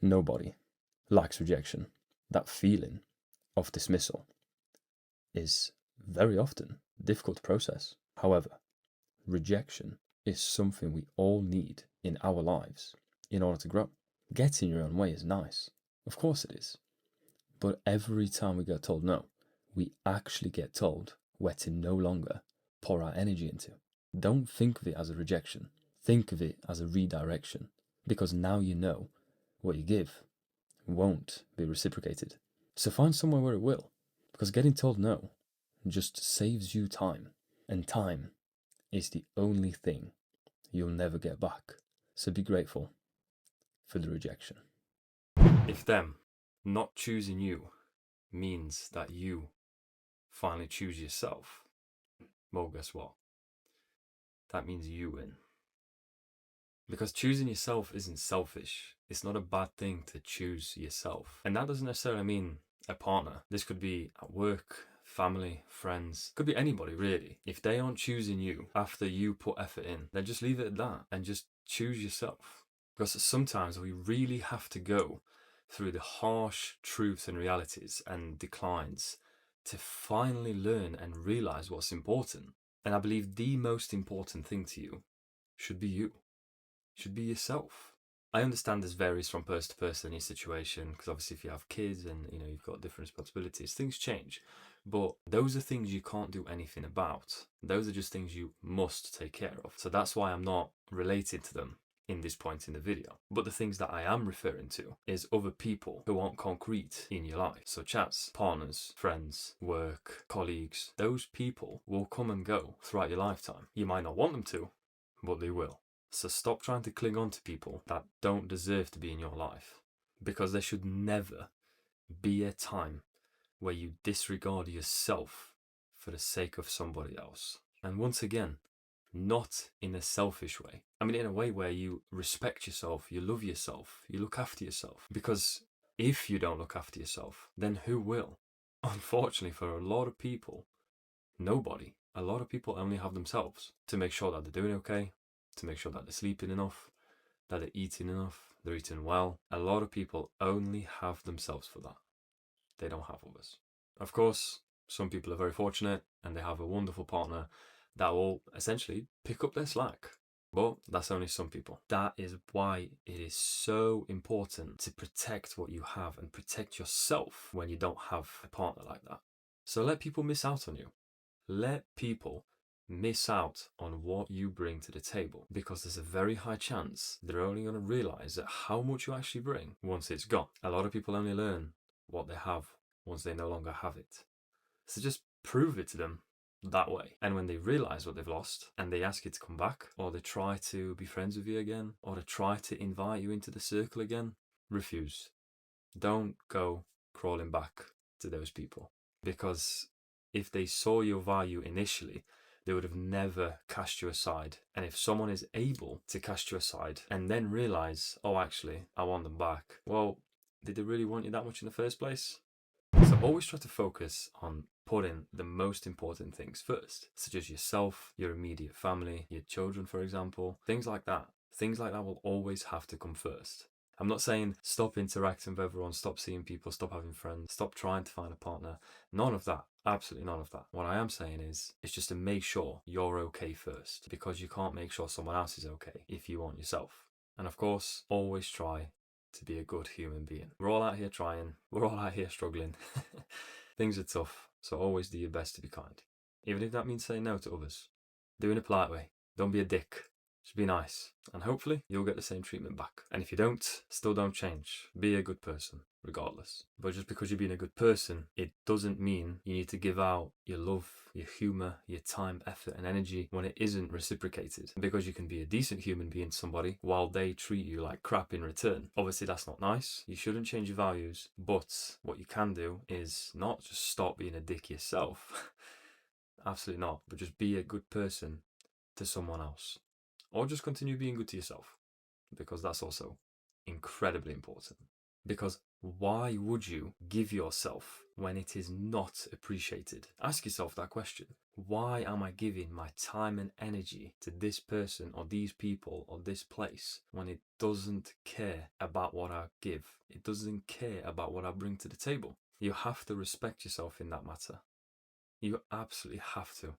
Nobody likes rejection. That feeling of dismissal is very often difficult to process. However, rejection is something we all need in our lives in order to grow. Getting your own way is nice. Of course it is. But every time we get told no, we actually get told where to no longer pour our energy into. Don't think of it as a rejection. Think of it as a redirection. Because now you know what you give won't be reciprocated. So find somewhere where it will. Because getting told no just saves you time. And time is the only thing you'll never get back. So be grateful for the rejection. If them not choosing you means that you finally choose yourself, well, guess what? That means you win. Because choosing yourself isn't selfish. It's not a bad thing to choose yourself. And that doesn't necessarily mean a partner. This could be at work, family, friends, could be anybody really. If they aren't choosing you after you put effort in, then just leave it at that and just choose yourself. Because sometimes we really have to go through the harsh truths and realities and declines to finally learn and realize what's important. And I believe the most important thing to you should be you, should be yourself. I understand this varies from person to person in your situation, because obviously if you have kids and you've got different responsibilities, things change. But those are things you can't do anything about. Those are just things you must take care of. So that's why I'm not related to them in this point in the video. But the things that I am referring to is other people who aren't concrete in your life. So chats, partners, friends, work, colleagues, those people will come and go throughout your lifetime. You might not want them to, but they will. So stop trying to cling on to people that don't deserve to be in your life, because there should never be a time where you disregard yourself for the sake of somebody else. And once again, not in a selfish way. I mean, in a way where you respect yourself, you love yourself, you look after yourself. Because if you don't look after yourself, then who will? Unfortunately, for a lot of people, nobody. A lot of people only have themselves to make sure that they're doing okay, to make sure that they're sleeping enough, that they're eating enough, they're eating well. A lot of people only have themselves for that. They don't have others. Of course, some people are very fortunate and they have a wonderful partner that will essentially pick up their slack. But that's only some people. That is why it is so important to protect what you have and protect yourself when you don't have a partner like that. So let people miss out on you. Let people miss out on what you bring to the table, because there's a very high chance they're only going to realize that how much you actually bring once it's gone. A lot of people only learn what they have once they no longer have it. So just prove it to them that way. And when they realize what they've lost and they ask you to come back, or they try to be friends with you again, or they try to invite you into the circle again, refuse. Don't go crawling back to those people, because if they saw your value initially, they would have never cast you aside. And if someone is able to cast you aside and then realize, oh, actually, I want them back, well, did they really want you that much in the first place? So always try to focus on putting the most important things first, such as yourself, your immediate family, your children, for example, things like that. Things like that will always have to come first. I'm not saying stop interacting with everyone, stop seeing people, stop having friends, stop trying to find a partner. None of that. Absolutely none of that. What I am saying is, it's just to make sure you're okay first, because you can't make sure someone else is okay if you aren't yourself. And of course, always try to be a good human being. We're all out here trying. We're all out here struggling. Things are tough, so always do your best to be kind. Even if that means saying no to others. Do it in a polite way. Don't be a dick. Just be nice, and hopefully you'll get the same treatment back. And if you don't, still don't change. Be a good person, regardless. But just because you're being a good person, it doesn't mean you need to give out your love, your humour, your time, effort and energy when it isn't reciprocated. Because you can be a decent human being to somebody while they treat you like crap in return. Obviously that's not nice. You shouldn't change your values, but what you can do is not just stop being a dick yourself. Absolutely not. But just be a good person to someone else. Or just continue being good to yourself, because that's also incredibly important. Because why would you give yourself when it is not appreciated? Ask yourself that question. Why am I giving my time and energy to this person or these people or this place when it doesn't care about what I give? It doesn't care about what I bring to the table. You have to respect yourself in that matter. You absolutely have to.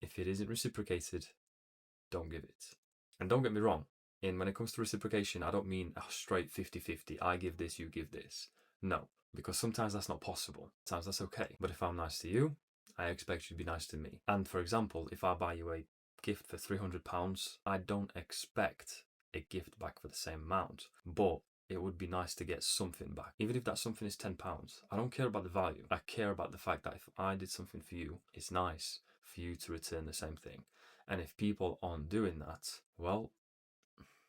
If it isn't reciprocated, don't give it. And don't get me wrong, when it comes to reciprocation, I don't mean a straight 50-50, I give this, you give this. No, because sometimes that's not possible. Sometimes that's okay. But if I'm nice to you, I expect you to be nice to me. And for example, if I buy you a gift for £300, I don't expect a gift back for the same amount. But it would be nice to get something back. Even if that something is £10, I don't care about the value. I care about the fact that if I did something for you, it's nice for you to return the same thing. And if people aren't doing that, well,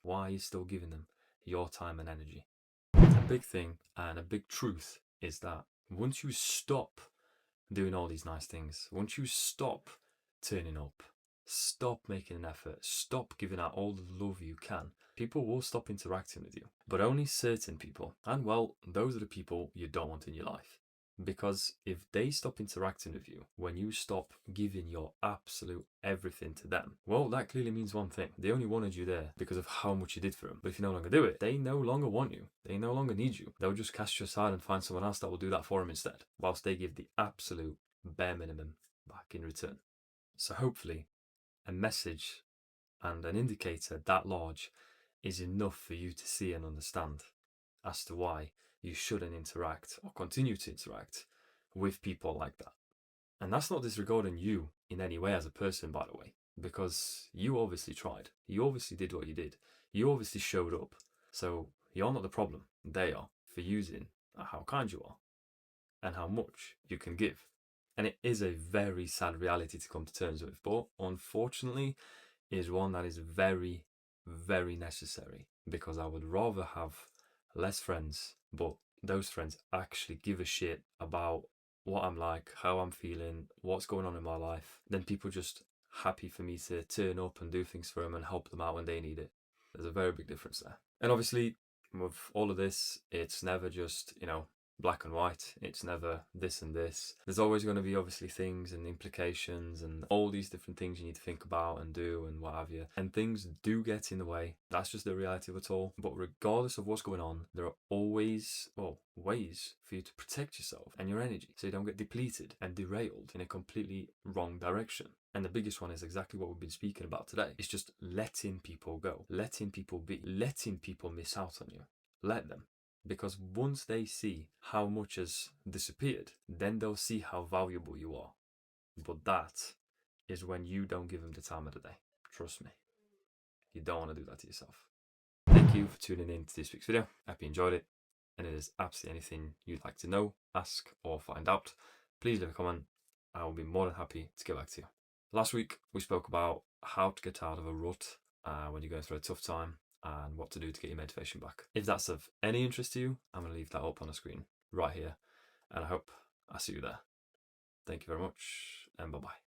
why are you still giving them your time and energy? A big thing and a big truth is that once you stop doing all these nice things, once you stop turning up, stop making an effort, stop giving out all the love you can, people will stop interacting with you. But only certain people. And well, those are the people you don't want in your life. Because if they stop interacting with you, when you stop giving your absolute everything to them, well, that clearly means one thing. They only wanted you there because of how much you did for them. But if you no longer do it, they no longer want you. They no longer need you. They'll just cast you aside and find someone else that will do that for them instead, whilst they give the absolute bare minimum back in return. So hopefully a message and an indicator that large is enough for you to see and understand as to why you shouldn't interact or continue to interact with people like that. And that's not disregarding you in any way as a person, by the way, because you obviously tried. You obviously did what you did. You obviously showed up. So you're not the problem. They are, for using how kind you are and how much you can give. And it is a very sad reality to come to terms with, but unfortunately is one that is very, very necessary, because I would rather have less friends, but those friends actually give a shit about what I'm like, how I'm feeling, what's going on in my life, than people just happy for me to turn up and do things for them and help them out when they need it. There's a very big difference there. And obviously, with all of this, it's never just, black and white. It's never this and this. There's always going to be obviously things and implications and all these different things you need to think about and do and what have you. And things do get in the way. That's just the reality of it all. But regardless of what's going on, there are always, ways for you to protect yourself and your energy so you don't get depleted and derailed in a completely wrong direction. And the biggest one is exactly what we've been speaking about today. It's just letting people go, letting people be, letting people miss out on you. Let them. Because once they see how much has disappeared, then they'll see how valuable you are. But that is when you don't give them the time of the day. Trust me. You don't want to do that to yourself. Thank you for tuning in to this week's video. I hope you enjoyed it. And if there's absolutely anything you'd like to know, ask, or find out, please leave a comment. I will be more than happy to get back to you. Last week, we spoke about how to get out of a rut when you're going through a tough time, and what to do to get your motivation back. If that's of any interest to you, I'm going to leave that up on the screen right here, and I hope I see you there. Thank you very much, and bye-bye.